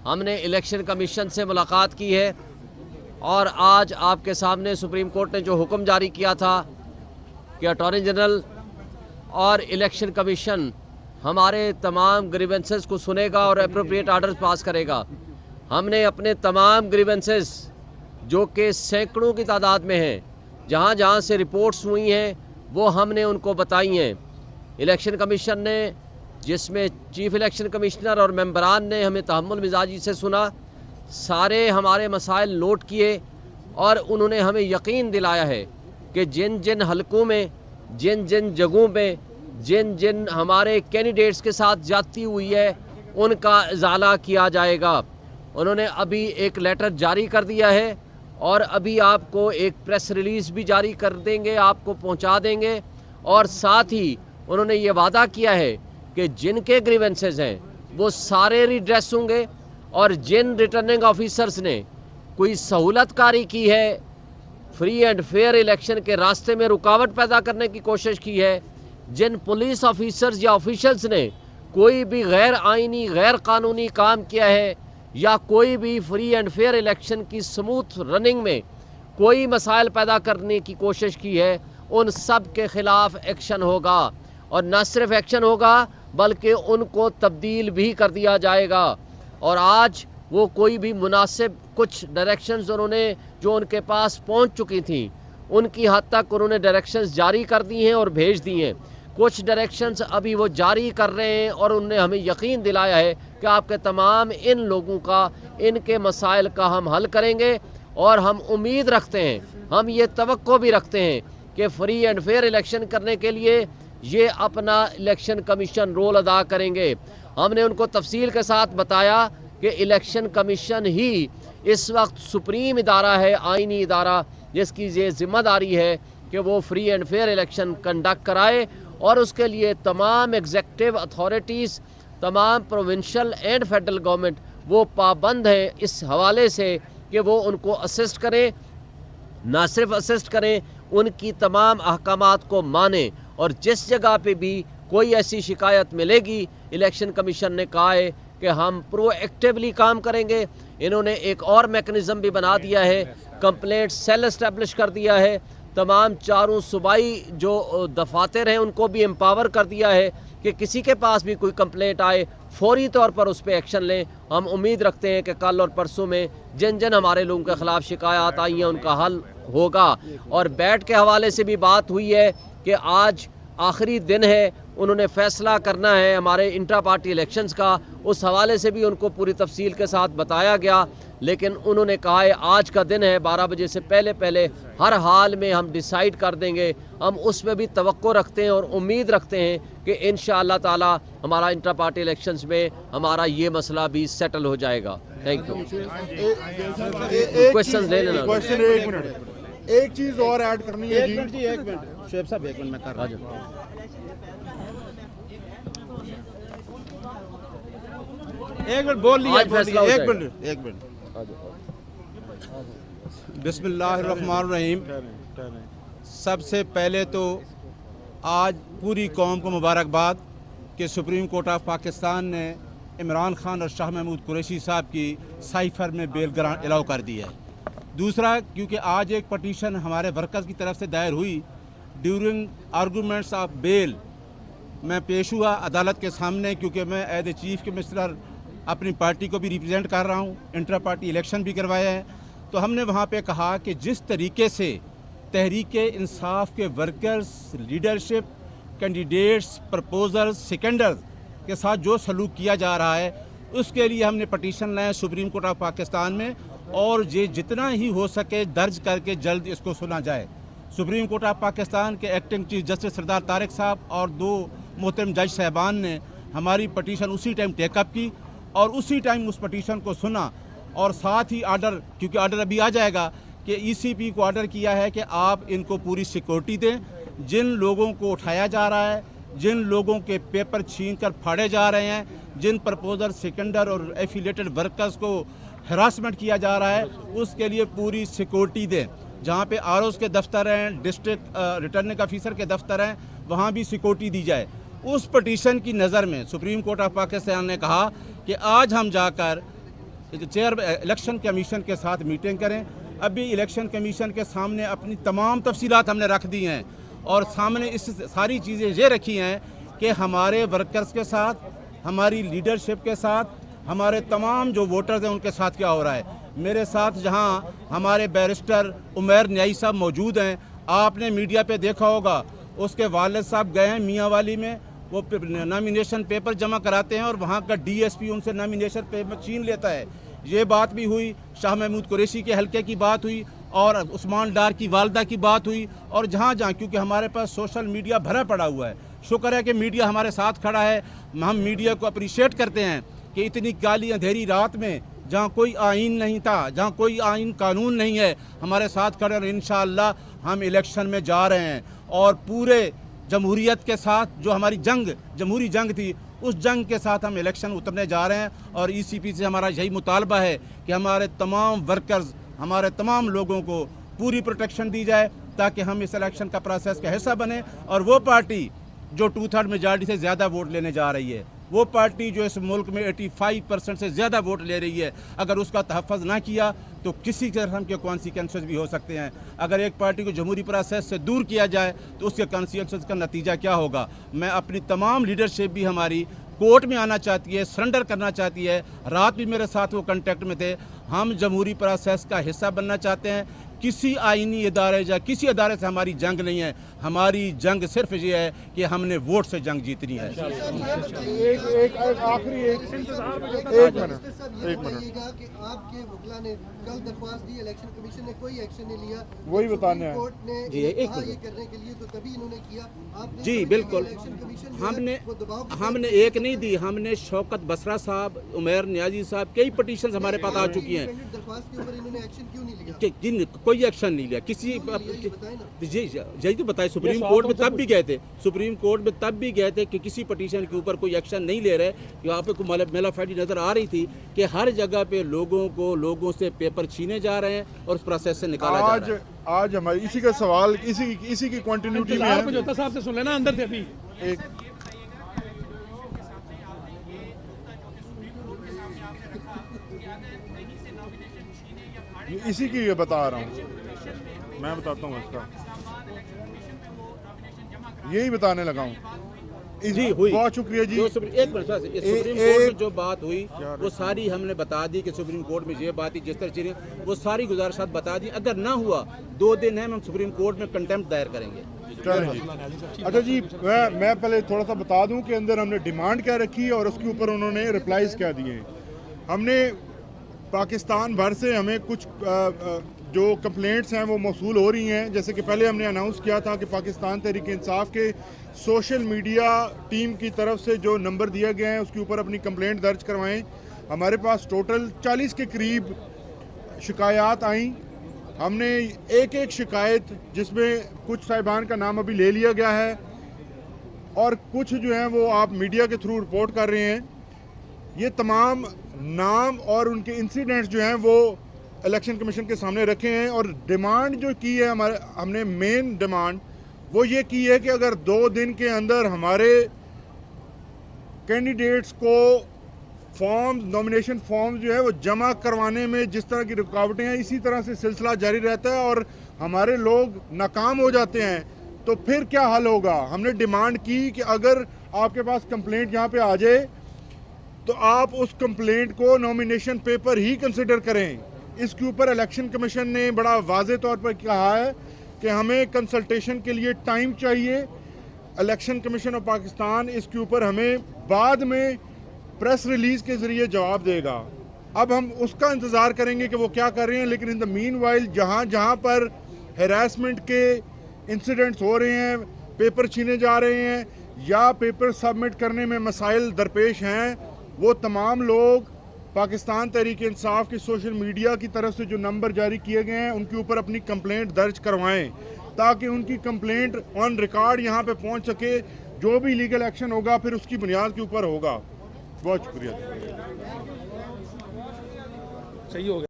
हमने election commission से मुलाकात की है और आज आपके सामने सुप्रीम कोर्ट ने जो हुक्म जारी किया था कि अटॉर्नी जनरल और इलेक्शन कमीशन हमारे तमाम ग्रीवेंसेस को सुनेगा और एप्रोप्रिएट आर्डर्स पास करेगा। हमने अपने तमाम ग्रीवेंसेस जो कि सैकड़ों की तादाद में हैं, जहाँ जहाँ से रिपोर्ट्स हुई हैं वो हमने उनको बताई हैं। इलेक्शन कमीशन ने, जिसमें चीफ इलेक्शन कमिश्नर और मेंबरान ने हमें तहम्मुल मिजाजी से सुना, सारे हमारे मसाइल नोट किए और उन्होंने हमें यकीन दिलाया है कि जिन जिन हलकों में, जिन जिन जगहों पे, जिन जिन हमारे कैंडिडेट्स के साथ ज्यादती हुई है उनका इजाला किया जाएगा। उन्होंने अभी एक लेटर जारी कर दिया है और अभी आपको एक प्रेस रिलीज़ भी जारी कर देंगे, आपको पहुंचा देंगे। और साथ ही उन्होंने ये वादा किया है कि जिनके ग्रीवेंसेस हैं वो सारे रिड्रेस होंगे और जिन रिटर्निंग ऑफिसर्स ने कोई सहूलतकारी की है, फ्री एंड फेयर इलेक्शन के रास्ते में रुकावट पैदा करने की कोशिश की है, जिन पुलिस ऑफिसर्स या ऑफिशियल्स ने कोई भी गैर आइनी, गैर कानूनी काम किया है या कोई भी फ्री एंड फेयर इलेक्शन की स्मूथ रनिंग में कोई मसाइल पैदा करने की कोशिश की है, उन सब के ख़िलाफ़ एक्शन होगा। और न सिर्फ एक्शन होगा बल्कि उनको तब्दील भी कर दिया जाएगा। और आज वो कोई भी मुनासिब कुछ डायरेक्शंस उन्होंने जो उनके पास पहुंच चुकी थी उनकी हद तक उन्होंने डायरेक्शंस जारी कर दी हैं और भेज दी हैं। कुछ डायरेक्शंस अभी वो जारी कर रहे हैं और उन्होंने हमें यकीन दिलाया है कि आपके तमाम इन लोगों का, इनके मसाइल का हम हल करेंगे। और हम उम्मीद रखते हैं, हम ये तवक्को भी रखते हैं कि फ्री एंड फेयर इलेक्शन करने के लिए ये अपना इलेक्शन कमीशन रोल अदा करेंगे। हमने उनको तफसील के साथ बताया कि इलेक्शन कमीशन ही इस वक्त सुप्रीम इदारा है, आइनी इदारा, जिसकी ये जिम्मेदारी है कि वो free and fair election conduct कराए। और उसके लिए तमाम एग्जेक्टिव अथॉरिटीज़, तमाम प्रोविंशियल एंड फेडरल गवर्नमेंट वो पाबंद हैं इस हवाले से कि वो उनको असिस्ट करें, ना सिर्फ असिस्ट करें, उनकी तमाम अहकामात को माने। और जिस जगह पे भी कोई ऐसी शिकायत मिलेगी, इलेक्शन कमीशन ने कहा है कि हम प्रोएक्टिवली काम करेंगे। इन्होंने एक और मेकनिज़म भी बना दिया है, कंप्लेंट सेल इस्टेब्लिश कर दिया है, तमाम चारों सूबाई जो दफातर हैं उनको भी एम्पावर कर दिया है कि किसी के पास भी कोई कंप्लेंट आए फौरी तौर पर उस पर एक्शन लें। हम उम्मीद रखते हैं कि कल और परसों में जिन जिन हमारे लोगों के ख़िलाफ़ शिकायत आई हैं उनका हल होगा। और बैठ के हवाले से भी बात हुई है कि आज आखिरी दिन है, उन्होंने फ़ैसला करना है हमारे इंट्रा पार्टी इलेक्शंस का, उस हवाले से भी उनको पूरी तफसील के साथ बताया गया। लेकिन उन्होंने कहा है आज का दिन है, 12 बजे से पहले पहले हर हाल में हम डिसाइड कर देंगे। हम उस पर भी तवक्को रखते हैं और उम्मीद रखते हैं कि इंशाअल्लाह ताला हमारा इंट्रा पार्टी इलेक्शंस में हमारा ये मसला भी सेटल हो जाएगा। Thank you. क्वेश्चन ले लेना। क्वेश्चन एक मिनट, एक चीज़ और ऐड करनी है जी। एक मिनट शुएब साहब, एक मिनट मैं कर रहा हूं। एक मिनट बोल लिया, एक मिनट। बिस्मिल्लाहिर्रहमानिर्रहीम। सबसे पहले तो आज पूरी कौम को मुबारकबाद कि सुप्रीम कोर्ट ऑफ पाकिस्तान ने इमरान खान और शाह महमूद कुरैशी साहब की साइफर में बेल ग्रांट अलाउ कर दिया है। दूसरा, क्योंकि आज एक पटिशन हमारे वर्कर्स की तरफ से दायर हुई, ड्यूरिंग आर्गूमेंट्स ऑफ बेल मैं पेश हुआ अदालत के सामने, क्योंकि मैं एज ए चीफ मिनिस्टर अपनी पार्टी को भी रिप्रेजेंट कर रहा हूँ, इंटर पार्टी इलेक्शन भी करवाया है। तो हमने वहाँ पे कहा कि जिस तरीके से तहरीक इंसाफ के workers, leadership, candidates, proposers, seconders के साथ जो सलूक किया जा रहा है, उसके लिए हमने पटिशन लाया सुप्रीम कोर्ट ऑफ पाकिस्तान में, और ये जितना ही हो सके दर्ज करके जल्द इसको सुना जाए। सुप्रीम कोर्ट ऑफ पाकिस्तान के एक्टिंग चीफ जस्टिस सरदार तारिक साहब और 2 मोहतरम जज साहबान ने हमारी पटिशन उसी टाइम टेकअप की और उसी टाइम उस पटिशन को सुना। और साथ ही आर्डर, क्योंकि आर्डर अभी आ जाएगा, कि ईसीपी को आर्डर किया है कि आप इनको पूरी सिक्योरिटी दें। जिन लोगों को उठाया जा रहा है, जिन लोगों के पेपर छीनकर फाड़े जा रहे हैं, जिन प्रपोजर, सेकेंडर और एफिलेटेड वर्कर्स को हरासमेंट किया जा रहा है, उसके लिए पूरी सिक्योरिटी दें। जहाँ पे आरओज़ के दफ्तर हैं, डिस्ट्रिक्ट रिटर्निंग ऑफिसर के दफ्तर हैं, वहाँ भी सिक्योरिटी दी जाए। उस पटिशन की नज़र में सुप्रीम कोर्ट ऑफ पाकिस्तान ने कहा कि आज हम जाकर इलेक्शन कमीशन के साथ मीटिंग करें। अभी इलेक्शन कमीशन के सामने अपनी तमाम तफसीलात हमने रख दी हैं और सामने इस सारी चीज़ें ये रखी हैं कि हमारे वर्कर्स के साथ, हमारी लीडरशिप के साथ, हमारे तमाम जो वोटर्स हैं उनके साथ क्या हो रहा है। मेरे साथ जहां हमारे बैरिस्टर उमैर न्याई साहब मौजूद हैं, आपने मीडिया पे देखा होगा, उसके वालिद साहब गए हैं मियांवाली में, वो नॉमिनेशन पेपर जमा कराते हैं और वहाँ का डीएसपी उनसे नॉमिनेशन पेपर छीन लेता है। ये बात भी हुई, शाह महमूद कुरैशी के हल्के की बात हुई और उस्मान डार की वालदा की बात हुई। और जहाँ जहाँ, क्योंकि हमारे पास सोशल मीडिया भरा पड़ा हुआ है, शुक्र है कि मीडिया हमारे साथ खड़ा है। हम मीडिया को अप्रिशिएट करते हैं कि इतनी काली अंधेरी रात में जहाँ कोई आइन नहीं था, जहाँ कोई आइन कानून नहीं है, हमारे साथ खड़े और इंशाअल्लाह हम इलेक्शन में जा रहे हैं और पूरे जमहूरियत के साथ जो हमारी जमहूरी जंग थी, उस जंग के साथ हम इलेक्शन उतरने जा रहे हैं। और ईसीपी से हमारा यही मुतालबा है कि हमारे तमाम वर्कर्स, हमारे तमाम लोगों को पूरी प्रोटेक्शन दी जाए ताकि हम इस इलेक्शन का प्रोसेस का हिस्सा बने। और वो पार्टी जो 2/3 मेजॉरिटी से ज़्यादा वोट लेने जा रही है, वो पार्टी जो इस मुल्क में 85% से ज़्यादा वोट ले रही है, अगर उसका तहफ़्फ़ुज़ ना किया तो किसी किस्म के कॉन्सिक्वेंसेस भी हो सकते हैं। अगर एक पार्टी को जमहूरी प्रोसेस से दूर किया जाए तो उसके कॉन्सिक्वेंसेस का नतीजा क्या होगा। मैं अपनी तमाम लीडरशिप भी हमारी कोर्ट में आना चाहती है, सरेंडर करना चाहती है। रात भी मेरे साथ वो कांटेक्ट में थे। हम जमहूरी प्रोसेस का हिस्सा बनना चाहते हैं। किसी आइनी इदारे या किसी इदारे से हमारी जंग नहीं है। हमारी जंग सिर्फ ये है कि हमने वोट से जंग जीतनी है। एक आखिरी एक मिनट कि आपके वकील ने कल दरख्वास्त दी, इलेक्शन कमीशन ने कोई एक्शन नहीं लिया, वही बताने हैं। कोर्ट ने जी, ये एक कहा ये करने के लिए, तो तभी इन्होंने किया। आपने जी बिल्कुल, इलेक्शन कमीशन जो है, वो दबाव हमने एक नहीं दी, हमने शौकत बसरा साहब, उमैर न्याजी साहब, कई पटिशन हमारे पास आ चुकी हैं। दरख्वास्त के ऊपर इन्होंने एक्शन क्यों नहीं लिया? कि जिन कोई एक्शन नहीं लिया किसी बताए ना। जी यही तो बताए। सुप्रीम कोर्ट में तब भी गए थे, सुप्रीम कोर्ट में तब भी गए थे कि किसी पटिशन के ऊपर कोई एक्शन नहीं ले रहे। यहाँ पे कोई मेलाफाइडी नज़र आ रही थी कि हर जगह पे लोगों से पेपर छीने जा रहे हैं और उस प्रोसेस से निकाला जा रहा है। आज हमारी इसी का सवाल इसी की कंटिन्यूटी में है। जोता साहब से सुन लेना, अंदर थे अभी। एक इसी की ये बता रहा हूँ, मैं बताता हूँ इसका, यही बताने लगा हूँ। जी हुई, बहुत शुक्रिया जी। एक मिनट, सुप्रीम कोर्ट में जो बात हुई वो सारी हमने बता दी कि सुप्रीम कोर्ट में ये बात थी, जिस तरह चीजें वो सारी गुजारिशात बता दी। अगर ना हुआ 2 दिन है, हम सुप्रीम कोर्ट में कंटेम्प्ट दायर करेंगे। अच्छा जी, मैं पहले थोड़ा सा बता दूं कि अंदर हमने डिमांड क्या रखी और उसके ऊपर उन्होंने रिप्लाईज क्या दिए। हमने पाकिस्तान भर से हमें कुछ जो कंप्लेंट्स हैं वो मौसूल हो रही हैं। जैसे कि पहले हमने अनाउंस किया था कि पाकिस्तान तहरीक इंसाफ के सोशल मीडिया टीम की तरफ से जो नंबर दिया गया है उसके ऊपर अपनी कंप्लेंट दर्ज करवाएं। हमारे पास टोटल 40 के करीब शिकायत आई। हमने एक शिकायत, जिसमें कुछ साहिबान का नाम अभी ले लिया गया है और कुछ जो है वो आप मीडिया के थ्रू रिपोर्ट कर रहे हैं। ये तमाम नाम और उनके इंसिडेंट्स जो हैं वो इलेक्शन कमीशन के सामने रखे हैं। और डिमांड जो की है हमने मेन डिमांड वो ये की है कि अगर 2 दिन के अंदर हमारे कैंडिडेट्स को नॉमिनेशन फॉर्म जो है वो जमा करवाने में जिस तरह की रुकावटें हैं, इसी तरह से सिलसिला जारी रहता है और हमारे लोग नाकाम हो जाते हैं, तो फिर क्या हल होगा। हमने डिमांड की कि अगर आपके पास कंप्लेंट यहाँ पे आ जाए तो आप उस कंप्लेंट को नॉमिनेशन पेपर ही कंसिडर करें। इसके ऊपर इलेक्शन कमीशन ने बड़ा वाज़े तौर पर कहा है कि हमें कंसल्टेशन के लिए टाइम चाहिए। इलेक्शन कमीशन ऑफ पाकिस्तान इसके ऊपर हमें बाद में प्रेस रिलीज़ के ज़रिए जवाब देगा। अब हम उसका इंतज़ार करेंगे कि वो क्या कर रहे हैं। लेकिन इन द मीनवाइल जहाँ पर हैरेसमेंट के इंसिडेंट्स हो रहे हैं, पेपर छीने जा रहे हैं या पेपर सबमिट करने में मसाइल दरपेश हैं, वो तमाम लोग पाकिस्तान तहरीक इंसाफ की सोशल मीडिया की तरफ से जो नंबर जारी किए गए हैं उनके ऊपर अपनी कंप्लेंट दर्ज करवाएं ताकि उनकी कंप्लेंट ऑन रिकॉर्ड यहाँ पे पहुँच सके। जो भी लीगल एक्शन होगा फिर उसकी बुनियाद के ऊपर होगा। बहुत शुक्रिया। सही हो गया।